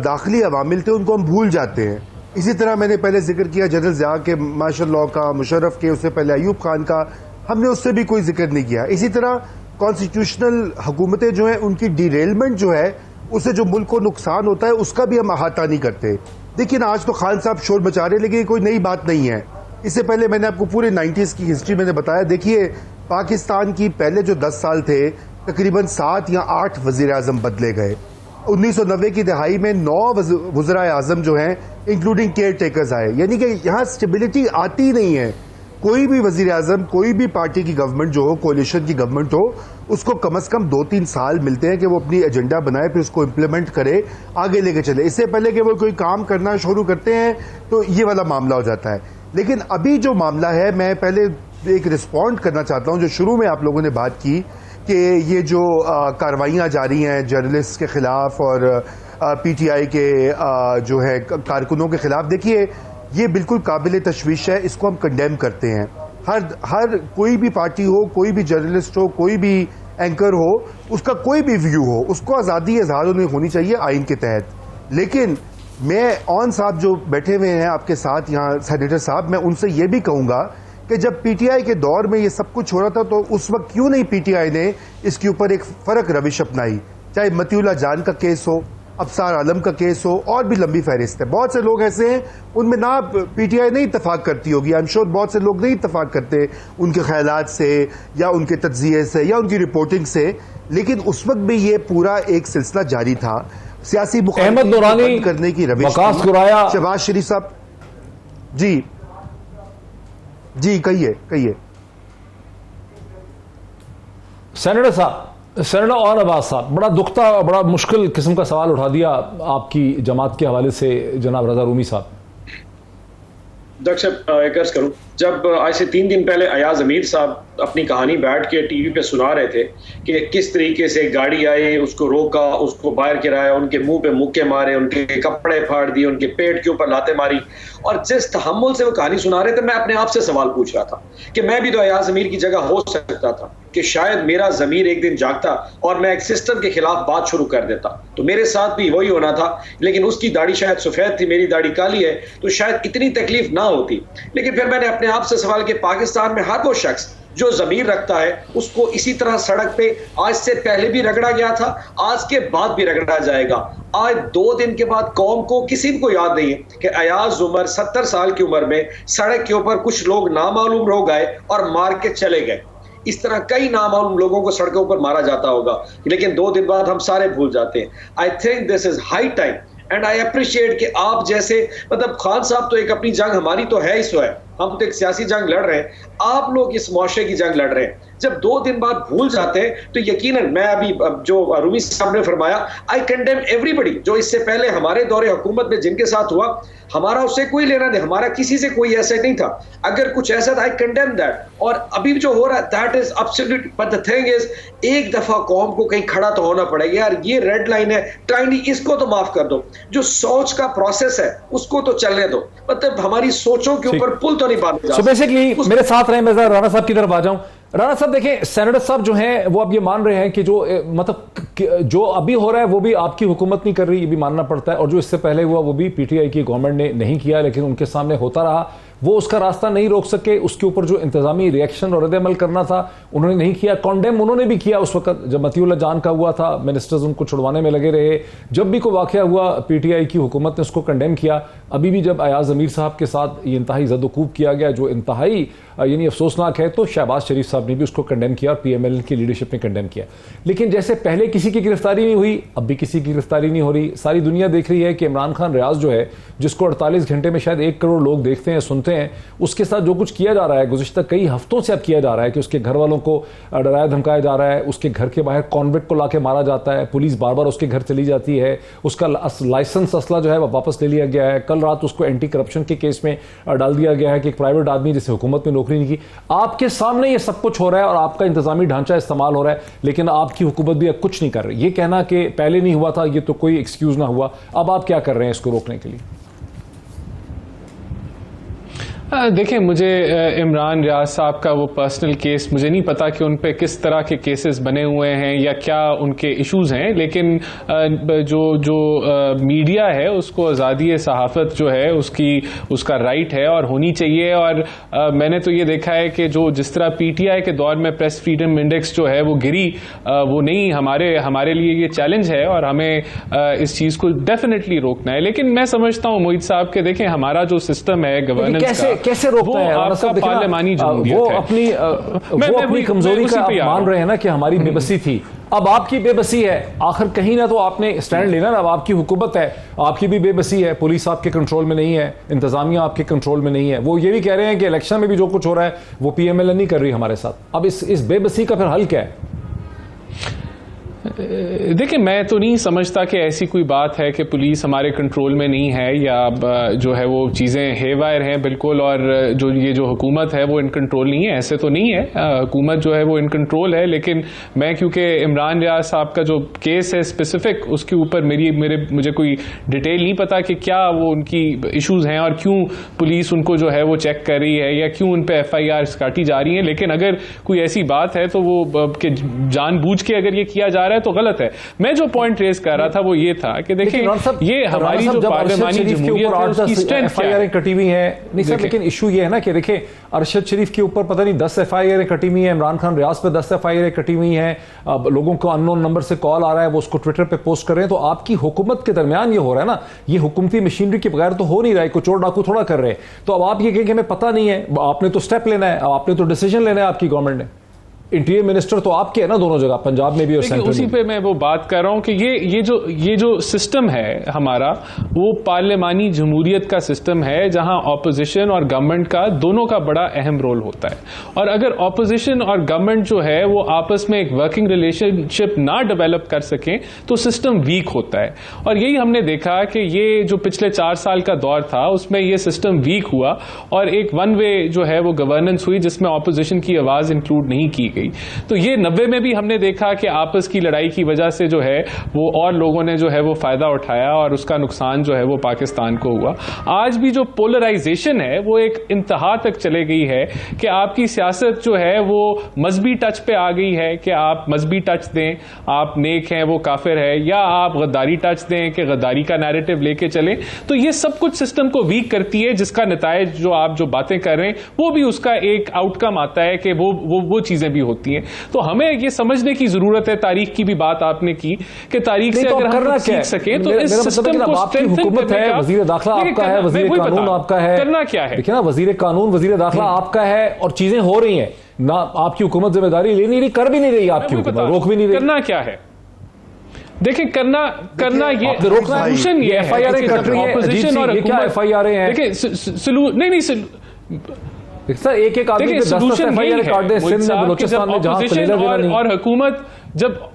दाखिली अवामिल थे उनको हम भूल जाते हैं। इसी तरह मैंने पहले जिक्र किया जनरल ज़िया के मार्शल लॉ का, मुशर्रफ के, उससे पहले अयूब खान का, हमने उससे भी कोई जिक्र नहीं किया। इसी तरह कॉन्स्टिट्यूशनल हुकूमतें जो हैं उनकी डिरेलमेंट जो है, उससे जो मुल्क को नुकसान होता है उसका भी हम अहाता नहीं करते। देखिए ना, आज तो खान साहब शोर मचा रहे, लेकिन कोई नई बात नहीं है। इससे पहले मैंने आपको पूरे 90s की हिस्ट्री मैंने बताया। देखिए पाकिस्तान की पहले जो 10 साल थे, तकरीबन 7 या 8 वजीर आजम बदले गए। 1990 की दहाई में 9 वज़ीर आजम जो हैं इंक्लूडिंग केयर टेकर्स आए, यानी कि यहाँ स्टेबिलिटी आती नहीं है। कोई भी वजीर आजम, कोई भी पार्टी की गवर्नमेंट जो हो, कोलिशन की गवर्नमेंट हो, उसको कम से कम 2-3 साल मिलते हैं कि वो अपनी एजेंडा बनाए, फिर उसको इम्प्लीमेंट करे, आगे लेके चले। इससे पहले कि वो कोई काम करना शुरू करते हैं तो ये वाला मामला हो जाता है। लेकिन अभी जो मामला है, मैं पहले एक रिस्पॉन्ड करना चाहता हूं, जो शुरू में आप लोगों ने बात की कि ये जो कार्रवाइयाँ जारी हैं जर्नलिस्ट के खिलाफ और पीटीआई के जो है कारकुनों के खिलाफ, देखिए ये बिल्कुल काबिल तशवीश है, इसको हम कंडेम करते हैं। हर कोई भी पार्टी हो, कोई भी जर्नलिस्ट हो, कोई भी एंकर हो, उसका कोई भी व्यू हो, उसको आज़ादी इज़हार होनी चाहिए आइन के तहत। लेकिन मैं ऑन साहब जो बैठे हुए हैं आपके साथ यहाँ, सेनेटर साहब, मैं उनसे ये भी कहूँगा कि जब पीटीआई के दौर में ये सब कुछ हो रहा था तो उस वक्त क्यों नहीं पीटीआई ने इसके ऊपर एक फ़र्क रविश अपनाई। चाहे मतीउल्ला जान का केस हो, अफसार आलम का केस हो, और भी लंबी फहरिस्त है। बहुत से लोग ऐसे हैं उनमें ना पीटीआई नहीं इत्तफाक करती होगी, आई एम श्योर बहुत से लोग नहीं इत्तफाक करते उनके ख्यालात से या उनके तज्जिए से या उनकी रिपोर्टिंग से, लेकिन उस वक्त भी ये पूरा एक सिलसिला जारी था। सियासी अहमद नूरानी करने की रविश, शहबाज शरीफ साहब। जी कहिए सेनेटर और अब्बास साहब, बड़ा दुखता, बड़ा मुश्किल किस्म का सवाल उठा दिया आपकी जमात के हवाले से जनाब रजा रूमी साहब। डॉक्टर साहब एक अर्ज करूं, जब आज से 3 दिन पहले अयाज अमीर साहब अपनी कहानी बैठ के टीवी पे सुना रहे थे कि किस तरीके से गाड़ी आई, उसको रोका, उसको बाहर गिराया, उनके मुंह पे मुक्के मारे, उनके कपड़े फाड़ दिए, उनके पेट के ऊपर लाते मारी, और जिस तहम्मुल से वो कहानी सुना रहे थे, मैं अपने आप से सवाल पूछ रहा था कि मैं भी तो अयाज अमीर की जगह हो सकता था, कि शायद मेरा ज़मीर एक दिन जागता और मैं एक सिस्टम के खिलाफ बात शुरू कर देता, तो मेरे साथ भी वही होना था। लेकिन उसकी दाढ़ी शायद सफ़ेद थी, मेरी दाढ़ी काली है, तो शायद इतनी तकलीफ ना होती। लेकिन फिर मैंने अपने आप से सवाल किया, पाकिस्तान में हर वो शख्स जो ज़मीर रखता है उसको इसी तरह सड़क पे आज से पहले भी रगड़ा गया था, आज के बाद भी रगड़ा जाएगा। आज 2 दिन के बाद कौम को किसी को याद नहीं है कि अयाज उमर 70 साल की उम्र में सड़क के ऊपर कुछ लोग नामालूम लोग आए और मार के चले गए। इस तरह कई नामालूम लोगों को सड़कों पर मारा जाता होगा, लेकिन 2 दिन बाद हम सारे भूल जाते हैं। I think this is high time and I appreciate कि आप जैसे, मतलब खान साहब तो एक अपनी जंग, हमारी तो है ही सो है, हम तो एक सियासी जंग लड़ रहे हैं, आप लोग इस मुआशरे की जंग लड़ रहे हैं। जब 2 दिन बाद भूल जाते हैं तो यकीनन, मैं अभी जो रूमी साहब ने फरमाया, आई कंडेम एवरीबडी, जो इससे पहले हमारे दौरे हुकूमत में जिनके साथ हुआ, हमारा उससे कोई लेना नहीं, हमारा किसी से कोई ऐसा नहीं था। अगर कुछ ऐसा था, आई कंडेम दैट। और अभी जो हो रहा है that is absolute, but the thing is, एक दफा कौम को कहीं खड़ा तो होना पड़ेगा यार, ये रेड लाइन है टाइनी, इसको तो माफ कर दो। जो सोच का प्रोसेस है उसको तो चलने दो, मतलब हमारी सोचों के ऊपर पुल तो नहीं बांधा। सो बेसिकली मेरे साथ रहे, मैं राणा साहब की तरफ आ जाऊं। राणा साहब देखें, सेनेटर साहब जो हैं वो अब ये मान रहे हैं कि जो मतलब जो अभी हो रहा है वो भी आपकी हुकूमत नहीं कर रही, ये भी मानना पड़ता है, और जो इससे पहले हुआ वो भी पीटीआई की गवर्नमेंट ने नहीं किया, लेकिन उनके सामने होता रहा, वो उसका रास्ता नहीं रोक सके। उसके ऊपर जो इंतजामी रिएक्शन और रद्द-ए-अमल करना था उन्होंने नहीं किया। कॉन्डेम उन्होंने भी किया उस वक्त जब मतीउल्ला जान का हुआ था, मिनिस्टर्स उनको छुड़वाने में लगे रहे। जब भी कोई वाकया हुआ पीटीआई की हुकूमत ने उसको कंडेम किया। अभी भी जब अयाज अमीर साहब के साथ ये इंतहाई ज़द-ओ-खूब किया गया, जो इंतहाई यानी अफसोसनाक है, तो शहबाज शरीफ साहब ने भी उसको कंडेम किया और पीएमएल की लीडरशिप ने कंडेम किया। लेकिन जैसे पहले किसी की गिरफ्तारी नहीं हुई, अब भी किसी की गिरफ्तारी नहीं हो रही। सारी दुनिया देख रही है कि इमरान खान रियाज जो है, जिसको 48 घंटे में शायद 1 करोड़ लोग देखते हैं, सुनते हैं, उसके साथ जो कुछ किया जा रहा है गुज़िश्ता कई हफ्तों से अब किया जा रहा है कि उसके घर वालों को डराया धमकाया जा रहा है, उसके घर के बाहर कॉन्विक्ट को लाके मारा जाता है, पुलिस बार बार उसके घर चली जाती है, उसका लाइसेंस असला जो है वह वापस ले लिया गया है। कल रात उसको एंटी करप्शन के केस में डाल दिया गया है कि एक प्राइवेट आदमी जिसे हुकूमत में नौकरी नहीं की। आपके सामने ये सब कुछ हो रहा है और आपका इंतजामी ढांचा इस्तेमाल हो रहा है, लेकिन आपकी हुकूमत भी अब कुछ नहीं कर रही। ये कहना कि पहले नहीं हुआ था, ये तो कोई एक्सक्यूज ना हुआ। अब आप क्या कर रहे हैं इसको रोकने के लिए? देखिए, मुझे इमरान रियाज साहब का वो पर्सनल केस, मुझे नहीं पता कि उन पे किस तरह के केसेस बने हुए हैं या क्या उनके इश्यूज हैं, लेकिन जो मीडिया है उसको आज़ादी सहाफ़त जो है उसका राइट है और होनी चाहिए। और मैंने तो ये देखा है कि जिस तरह पीटीआई के दौर में प्रेस फ्रीडम इंडेक्स जो है वो गिरी, वो नहीं, हमारे लिए ये चैलेंज है और हमें इस चीज़ को डेफिनेटली रोकना है। लेकिन मैं समझता हूँ मोहित साहब के, देखें हमारा जो सिस्टम है गवर्नेंस का, कैसे रोकता है आपका पार्लियामानी वो अपनी कमजोरी का मान रहे हैं ना कि हमारी बेबसी थी। अब आपकी बेबसी है, आखिर कहीं ना तो आपने स्टैंड लेना ना। अब आपकी हुकूमत है, आपकी भी बेबसी है, पुलिस आपके कंट्रोल में नहीं है, इंतजामिया आपके कंट्रोल में नहीं है। वो ये भी कह रहे हैं कि इलेक्शन में भी जो कुछ हो रहा है वो पीएमएल नहीं कर रही हमारे साथ। अब इस बेबसी का फिर हल क्या है? देखिए, मैं तो नहीं समझता कि ऐसी कोई बात है कि पुलिस हमारे कंट्रोल में नहीं है या जो है वो चीज़ें हेवायर हैं बिल्कुल, और जो ये जो हुकूमत है वो इन कंट्रोल नहीं है, ऐसे तो नहीं है। हुकूमत जो है वो इन कंट्रोल है, लेकिन मैं क्योंकि इमरान रियाज साहब का जो केस है स्पेसिफिक, उसके ऊपर मुझे कोई डिटेल नहीं पता कि क्या वो उनकी इश्यूज हैं और क्यों पुलिस उनको जो है वो चेक कर रही है या क्यों उन पे FIR काटी जा रही हैं। लेकिन अगर कोई ऐसी बात है तो वो कि जानबूझ के अगर ये किया जा रहा है तो गलत है। मैं जो पॉइंट रेज कर रहा था वो ये था कि देखिए, ये हमारी जो पार्लियामानी जमहूरियत है उसकी स्ट्रेंथ क्या है। कटी हुई है नहीं सर, लेकिन इशू ये है ना कि देखिए, अरशद शरीफ के ऊपर पता नहीं 10 FIR कटी हुई है, इमरान खान रियाज पे 10 FIR कटी हुई है, लोगों को अननोन नंबर से कॉल आ रहा है, वो उसको ट्विटर पे पोस्ट कर रहे हैं। तो आपकी हुकूमत के दरमियान ये हो रहा है ना, ये हुकूमती मशीनरी के बगैर तो हो नहीं रहा है, कोई चोर डाकू थोड़ा कर रहे हैं। तो अब आप ये कहें कि हमें पता नहीं है, आपने तो स्टेप लेना है, आपने तो डिसीजन लेना है, आपकी गवर्नमेंट ने। इंटीरियर मिनिस्टर तो आपके है ना दोनों जगह, पंजाब में भी और सेंट्रल उसी पे मैं वो बात कर रहा हूं कि ये जो सिस्टम है हमारा, वो पार्लियामानी जमहूरियत का सिस्टम है जहां ऑपोजिशन और गवर्नमेंट का दोनों का बड़ा अहम रोल होता है। और अगर ऑपोजिशन और गवर्नमेंट जो है वो आपस में एक वर्किंग रिलेशनशिप ना डेवलप कर सकें तो सिस्टम वीक होता है। और यही हमने देखा कि ये जो पिछले 4 साल का दौर था उसमें ये सिस्टम वीक हुआ और एक वन वे जो है वो गवर्नेंस हुई जिसमें ऑपोजिशन की आवाज इंक्लूड नहीं की गई। तो ये 90 में भी हमने देखा कि आपस की लड़ाई की वजह से जो है वो और लोगों ने जो है वो फायदा उठाया और उसका नुकसान जो है वो पाकिस्तान को हुआ। आज भी जो पोलराइजेशन है वो एक इंतहा तक चले गई है कि आपकी सियासत जो है वो मजहबी टच पे आ गई है कि आप मजहबी टच दें, आप नेक हैं वो काफिर है, या आप गद्दारी टच दें कि गद्दारी का नैरेटिव लेके चलें। तो ये सब कुछ सिस्टम को वीक करती है, जिसका नतायज जो आप जो बातें कर रहे हैं वो भी उसका एक आउटकम आता है कि वो चीजें भी होती हैं। तो हमें ये समझने की जरूरत है, तारीख की भी बात आपने की कि तारीख से अगर हम सीख सकें तो इस सिस्टम को हुकूमत है, वजीर दाखिला आपका है, वजीर कानून आपका है, करना क्या है? देखिए ना, वजीर कानून वजीर दाखिला आपका है और चीजें हो रही हैं ना, आपकी हुकूमत जिम्मेदारी ले नहीं रही, कर भी नहीं रही, आपकी हुकूमत रोक भी नहीं रही। करना क्या है? देखिए, करना ये सोल्यूशन ये है, FIR कट रही है, ऑपोजिशन और FIR हैं। देखिए सर एक आदमी पे 10 FIR काट दे, सिंध में बलूचिस्तान में जहां चलेगा नहीं। और हुकूमत जब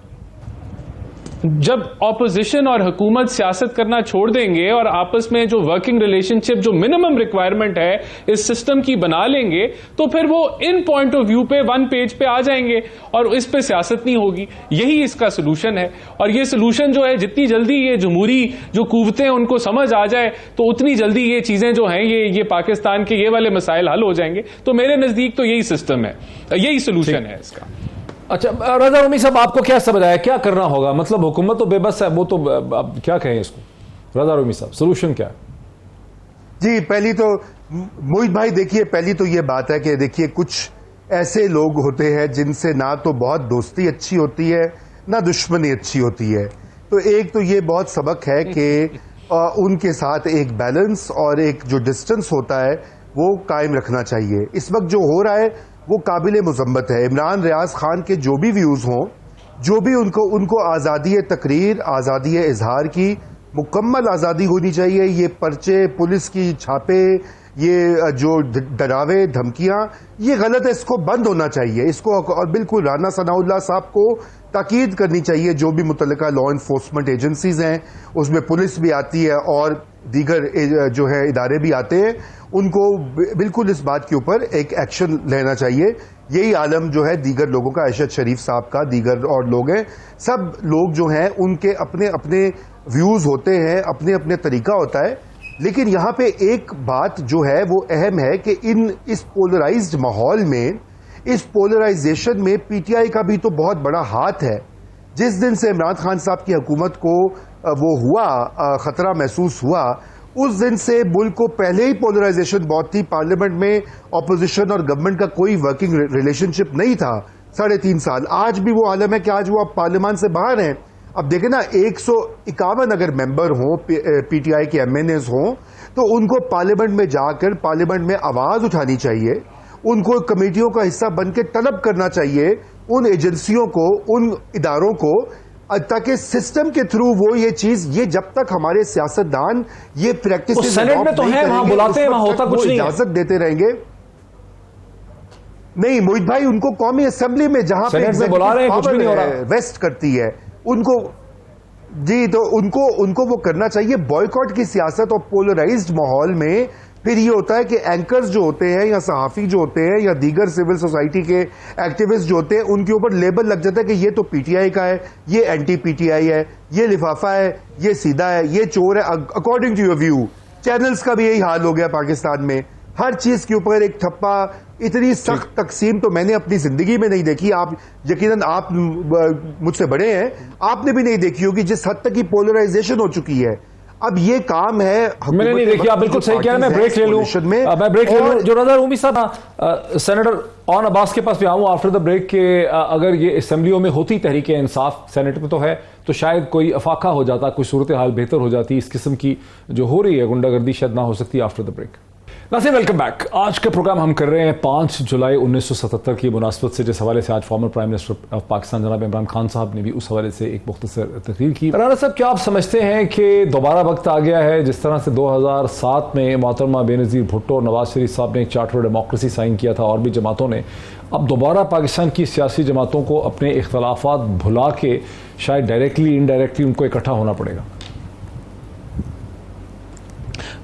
ऑपोजिशन और हुकूमत सियासत करना छोड़ देंगे और आपस में जो वर्किंग रिलेशनशिप जो मिनिमम रिक्वायरमेंट है इस सिस्टम की बना लेंगे तो फिर वो इन पॉइंट ऑफ व्यू पे वन पेज पे आ जाएंगे और इस पे सियासत नहीं होगी। यही इसका सोल्यूशन है। और ये सोल्यूशन जो है, जितनी जल्दी ये जमहूरी जो कुव्वतें उनको समझ आ जाए तो उतनी जल्दी ये चीजें जो हैं ये पाकिस्तान के ये वाले मसाइल हल हो जाएंगे। तो मेरे नजदीक तो यही सिस्टम है, यही सोल्यूशन है इसका। अच्छा, रजा रूमी साहब, आपको क्या समझ आया, क्या करना होगा? मतलब हुकूमत तो बेबस है, वो तो अब क्या कहें इसको? रजा रूमी साहब, सोल्यूशन क्या है? जी, पहली तो मोहित भाई देखिए, पहली तो ये बात है कि देखिए, कुछ ऐसे लोग होते हैं जिनसे ना तो बहुत दोस्ती अच्छी होती है ना दुश्मनी अच्छी होती है। तो एक तो ये बहुत सबक है कि उनके साथ एक बैलेंस और एक जो डिस्टेंस होता है वो कायम रखना चाहिए। इस वक्त जो हो रहा है वो काबिले मुज़म्मत है। इमरान रियाज खान के जो भी व्यूज़ हों, जो भी उनको आज़ादी तकरीर, आज़ादी इजहार की मुकम्मल आज़ादी होनी चाहिए। ये पर्चे, पुलिस की छापे, ये जो डरावे धमकियां, ये गलत है, इसको बंद होना चाहिए। इसको और बिल्कुल राना सनाउल्लाह साहब को ताकीद करनी चाहिए। जो भी मुतल्लिका लॉ इन्फोर्समेंट एजेंसीज हैं, उसमें पुलिस भी आती है और दीगर जो है इदारे भी आते हैं, उनको बिल्कुल इस बात के ऊपर एक एक्शन लेना चाहिए। यही आलम जो है दीगर लोगों का, अरशद शरीफ साहब का, दीगर और लोग हैं, सब लोग जो हैं उनके अपने अपने व्यूज होते हैं, अपने अपने तरीका होता है। लेकिन यहाँ पे एक बात जो है वो अहम है कि इस पोलराइज्ड माहौल में, इस पोलराइजेशन में पीटीआई का भी तो बहुत बड़ा हाथ है। जिस दिन से इमरान खान साहब की हुकूमत को वो हुआ, खतरा महसूस हुआ, उस दिन से मुल्क को पहले ही पोलराइजेशन बहुत थी। पार्लियामेंट में ऑपोजिशन और गवर्नमेंट का कोई वर्किंग रिलेशनशिप नहीं था 3.5 साल। आज भी वो आलम है कि आज वो अब पार्लियामान से बाहर हैं। अब देखें ना, 151 अगर मेंबर हों, पीटीआई के एमएनएस हों, तो उनको पार्लियामेंट में जाकर पार्लियामेंट में आवाज उठानी चाहिए। उनको कमेटियों का हिस्सा बनकर तलब करना चाहिए उन एजेंसियों को, उन इदारों को, ताकि सिस्टम के थ्रू वो ये चीज, ये जब तक हमारे सियासतदान ये प्रैक्टिस सेनेट में तो है, वहां बुलाते हैं, वहां होता कुछ नहीं, इजाजत देते रहेंगे। नहीं मोहित भाई, उनको कौमी असेंबली में जहां पे बुला रहे हैं, कुछ भी नहीं हो रहा, वेस्ट करती है, उनको जी, तो उनको वो करना चाहिए। बॉयकॉट की सियासत और पोलराइज्ड माहौल में फिर ये होता है कि एंकर्स जो होते हैं या सहाफ़ी जो होते हैं या दीगर सिविल सोसाइटी के एक्टिविस्ट जो होते हैं, उनके ऊपर लेबल लग जाता है कि ये तो पीटीआई का है, ये एंटी पीटीआई है, ये लिफाफा है, ये सीधा है, ये चोर है, according to your view. Channels का भी यही हाल हो गया पाकिस्तान में, हर चीज के ऊपर एक ठप्पा। इतनी सख्त तकसीम तो मैंने अपनी जिंदगी में नहीं देखी। आप यकीनन आप मुझसे बड़े हैं, आपने भी नहीं देखी होगी जिस हद तक की पोलराइजेशन हो चुकी है। अब ये काम है, मैंने नहीं देखी। आप बिल्कुल सही कह रहे हैं। मैं ब्रेक ले लूं, मैं ब्रेक ले लूं। जो नजर उमी साहब, सेनेटर ऑन अब्बास के पास भी आऊं आफ्टर द ब्रेक के अगर ये असेंबलियों में होती तहरीक इंसाफ, सेनेट में तो है, तो शायद कोई अफाका हो जाता, कोई सूरत हाल बेहतर हो जाती। इस किस्म की जो हो रही है गुंडागर्दी शायद ना हो सकती आफ्टर द ब्रेक। नाज़रीन, वेलकम बैक। आज का प्रोग्राम हम कर रहे हैं 5 जुलाई 1977 की मुनासबत से, जिस हवाले से आज farmer prime minister of Pakistan जनाब इमरान खान साहब ने भी उस हवाले से एक मुख्तसर तकरीर की। राना साहब, क्या आप समझते हैं कि दोबारा वक्त आ गया है, जिस तरह से 2007 में मोहतरमा बेनज़ीर भुट्टो और नवाज शरीफ साहब ने एक चार्टर ऑफ डेमोक्रेसी साइन किया था और भी जमातों ने, अब दोबारा पाकिस्तान की सियासी जमातों को अपने इख्तलाफात भुला के शायद डायरेक्टली इनडायरेक्टली उनको इकट्ठा होना पड़ेगा?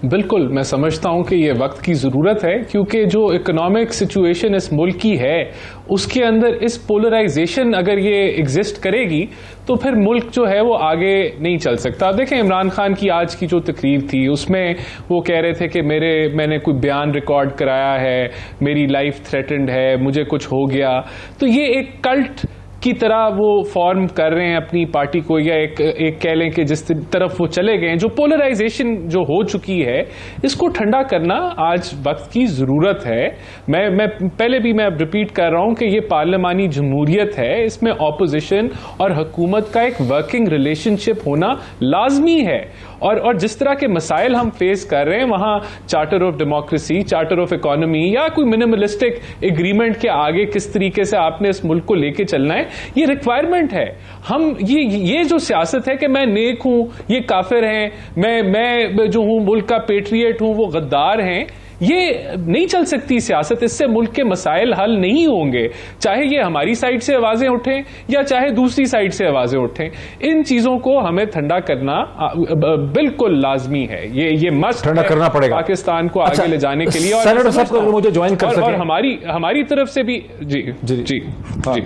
बिल्कुल, मैं समझता हूं कि ये वक्त की ज़रूरत है, क्योंकि जो इकोनॉमिक सिचुएशन इस मुल्क की है उसके अंदर इस पोलराइजेशन अगर ये एग्जिस्ट करेगी तो फिर मुल्क जो है वो आगे नहीं चल सकता। देखें, इमरान खान की आज की जो तकरीर थी उसमें वो कह रहे थे कि मैंने कोई बयान रिकॉर्ड कराया है, मेरी लाइफ थ्रेटेंड है, मुझे कुछ हो गया। तो ये एक कल्ट की तरह वो फॉर्म कर रहे हैं अपनी पार्टी को, या एक कह लें कि जिस तरफ वो चले गए, जो पोलराइजेशन जो हो चुकी है, इसको ठंडा करना आज वक्त की जरूरत है। मैं पहले भी मैं रिपीट कर रहा हूं कि ये पार्लिमानी जमहूरियत है, इसमें ऑपोजिशन और हुकूमत का एक वर्किंग रिलेशनशिप होना लाजमी है। और जिस तरह के मसाइल हम फेस कर रहे हैं, वहां charter of democracy, charter of economy या कोई मिनिमलिस्टिक एग्रीमेंट के आगे किस तरीके से आपने इस मुल्क को लेके चलना है, ये रिक्वायरमेंट है। हम ये जो सियासत है कि मैं नेक हूं, ये काफिर हैं, मैं जो हूं मुल्क का पेट्रियट हूं, वो गद्दार हैं, ये नहीं चल सकती सियासत। इससे मुल्क के मसाइल हल नहीं होंगे, चाहे ये हमारी साइड से आवाजें उठें या चाहे दूसरी साइड से आवाजें उठें। इन चीजों को हमें ठंडा करना बिल्कुल लाजमी है। ये मस्ट ठंडा करना पड़ेगा पाकिस्तान को आगे ले जाने के लिए। और मुझे ज्वाइन कर और हमारी तरफ से भी जी जी जी हाँ,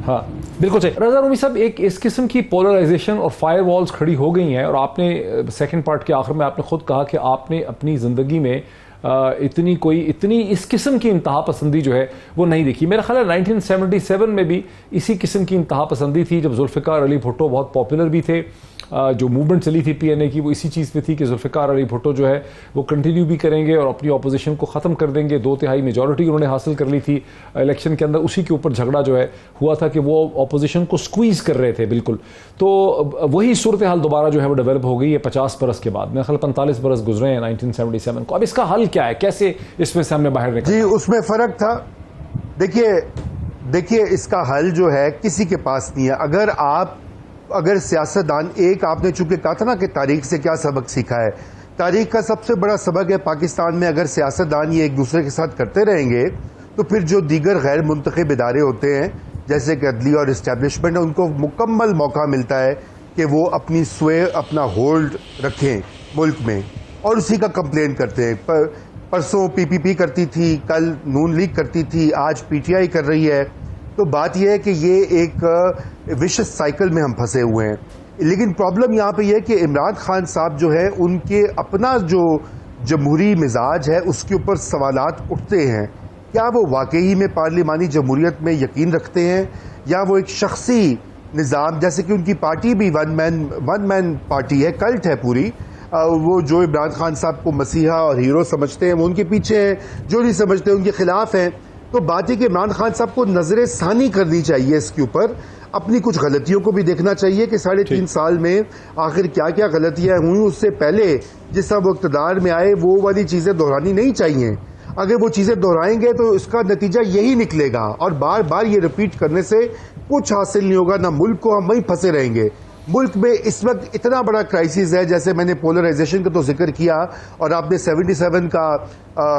हाँ बिल्कुल सही। रज़ा रूमी साहब, एक इस किस्म की पोलराइजेशन और फायर वॉल्स खड़ी हो गई हैं, और आपने सेकंड पार्ट के आखिर में आपने खुद कहा कि आपने अपनी जिंदगी में इतनी इस किस्म की इंतहा पसंदी जो है वो नहीं देखी। मेरा ख्याल है 1977 में भी इसी किस्म की इंतहा पसंदी थी, जब जुल्फ़िकार अली भुट्टो बहुत पॉपुलर भी थे। जो मूवमेंट चली थी पीएनए की, वो इसी चीज़ पे थी कि जुल्फ़िकार अली भुट्टो जो है वो कंटिन्यू भी करेंगे और अपनी ऑपोजिशन को ख़त्म कर देंगे। 2/3 मेजॉरिटी उन्होंने हासिल कर ली थी इलेक्शन के अंदर। उसी के ऊपर झगड़ा जो है हुआ था कि वो ऑपोजिशन को स्क्वीज़ कर रहे थे बिल्कुल। तो वही सूरत हाल दोबारा जो है वो डेवलप हो गई है 50 बरस के बाद। मेरे ख्याल 45 बरस गुजरे हैं 1977 को। अब इसका हल क्या है, कैसे इसमें से हमने बाहर निकले? जी, उसमें फ़र्क था। देखिए इसका हल जो है किसी के पास नहीं है। अगर सियासतदान, एक आपने चूंकि कहा था ना कि तारीख से क्या सबक सीखा है, तारीख का सबसे बड़ा सबक है पाकिस्तान में, अगर सियासतदान ये एक दूसरे के साथ करते रहेंगे तो फिर जो दीगर गैर मुंतखब इदारे होते हैं जैसे कि अदली और इस्टेब्लिशमेंट, उनको मुकम्मल मौका मिलता है कि वो अपनी अपना होल्ड रखें मुल्क में, और उसी का कंप्लेन करते हैं। परसों पीपीपी करती थी, कल नून लीग करती थी, आज पीटीआई कर रही है। तो बात यह है कि ये एक विशेष साइकिल में हम फंसे हुए हैं। लेकिन प्रॉब्लम यहाँ पे यह है कि इमरान खान साहब जो है, उनके अपना जो जमहूरी मिजाज है उसके ऊपर सवालात उठते हैं। क्या वो वाकई में पार्लिमानी जमहूरियत में यकीन रखते हैं, या वो एक शख्सी निज़ाम, जैसे कि उनकी पार्टी भी वन मैन पार्टी है, कल्ट है पूरी। वो जो इमरान खान साहब को मसीहा और हीरो समझते हैं वो उनके पीछे हैं, जो नहीं समझते उनके खिलाफ हैं। तो बात है कि इमरान खान साहब को नजर सानी करनी चाहिए इसके ऊपर, अपनी कुछ गलतियों को भी देखना चाहिए कि 3.5 साल में आखिर क्या क्या गलतियां हुई। उससे पहले जिस तरह वो इक़्तिदार में आए वो वाली चीज़ें दोहरानी नहीं चाहिए। अगर वो चीज़ें दोहराएंगे तो इसका नतीजा यही निकलेगा, और बार बार ये रिपीट करने से कुछ हासिल नहीं होगा, ना मुल्क को हम वहीं फंसे रहेंगे। मुल्क में इस वक्त इतना बड़ा क्राइसिस है, जैसे मैंने पोलराइजेशन का तो जिक्र किया और आपने 77 का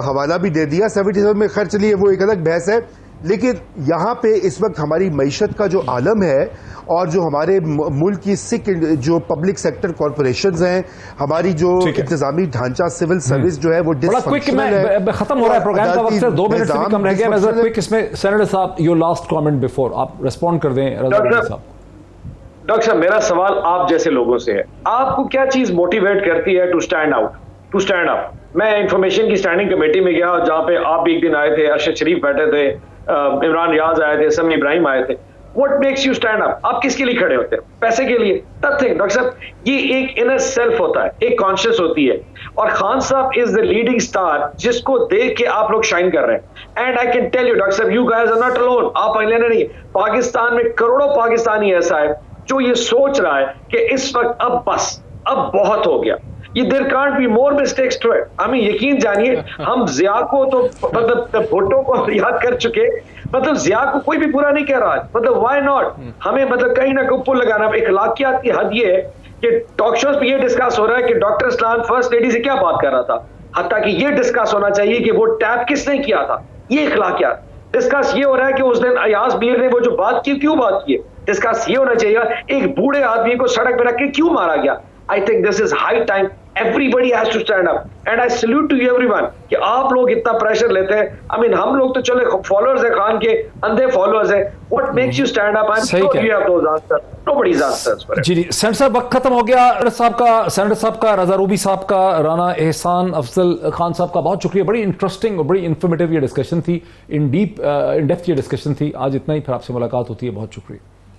हवाला भी दे दिया। 77 में खैर चलिए वो एक अलग बहस है, लेकिन यहाँ पे इस वक्त हमारी मईशत का जो आलम है और जो हमारे मुल्क की सिक जो पब्लिक सेक्टर कॉरपोरेशंस हैं, हमारी जो इंतजामी ढांचा सिविल सर्विस जो है वो डिसफंक्शनल है। खत्म हो रहा है प्रोग्राम का वक्त, 2 मिनट से भी कम रह गया। मैं जरा क्विक इसमें सेनेटर साहब योर लास्ट कमेंट बिफोर आप रिस्पॉन्ड कर दें। डॉक्टर साहब मेरा सवाल आप जैसे लोगों से है, आपको क्या चीज मोटिवेट करती है टू स्टैंड अप? मैं इंफॉर्मेशन की स्टैंडिंग कमेटी में गया जहां पे आप भी एक दिन आए थे, अरशद शरीफ बैठे थे, इमरान रियाज आए थे, समी इब्राहिम आए थे। What makes you stand up? आप किसके लिए खड़े होते हैं? पैसे के लिए? नथिंग। डॉक्टर साहब ये एक इनर सेल्फ होता है, एक कॉन्शियस होती है, और खान साहब इज द लीडिंग स्टार जिसको देख के आप लोग शाइन कर रहे हैं। And I can tell you doctor साहब, you guys are not alone. आप अकेले नहीं, पाकिस्तान में करोड़ों पाकिस्तानी ऐसा है जो ये सोच रहा है कि इस वक्त अब बस, अब बहुत हो गया। ये there can't be more mistakes to it. हमें यकीन जानिए, हम जिया को तो मतलब भुट्टो को याद कर चुके, मतलब जिया को कोई भी बुरा नहीं कह रहा, मतलब व्हाई नॉट। हमें मतलब कहीं ना कहीं पुल लगाना। इखलाकियात की हद ये है कि टॉक शोज पे ये डिस्कस हो रहा है कि डॉक्टर इस्लाम फर्स्ट लेडी से क्या बात कर रहा था, हत्ता कि ये डिस्कस होना चाहिए कि वो टैप किसने किया था। ये इखलाकियात डिस्कस ये हो रहा है कि उस दिन अयाज मीर ने वो जो बात की क्यों बात की। डिस्कस ये होना चाहिए एक बूढ़े आदमी को सड़क पर रख के क्यों मारा गया। I think this is high time. Everybody has to stand up. And I salute to you everyone कि आप लोग इतना प्रेशर लेते हैं। I mean हम लोग तो चले फॉलोअर्स है खान के, अंधे फॉलोअर्स है। What makes you stand up? I'm sure you have those answers. Nobody's answers for it. जी सेनेटर साहब वक्त खत्म हो गया। सेनेटर साहब का, रजा रूबी साहब का, राना एहसान अफजल खान साहब का बहुत शुक्रिया। बड़ी इंटरेस्टिंग और बड़ी इन्फॉर्मेटिव ये डिस्कशन थी, इन डेप्थ ये डिस्कशन थी। आज इतना ही, फिर आपसे मुलाकात होती है। बहुत शुक्रिया।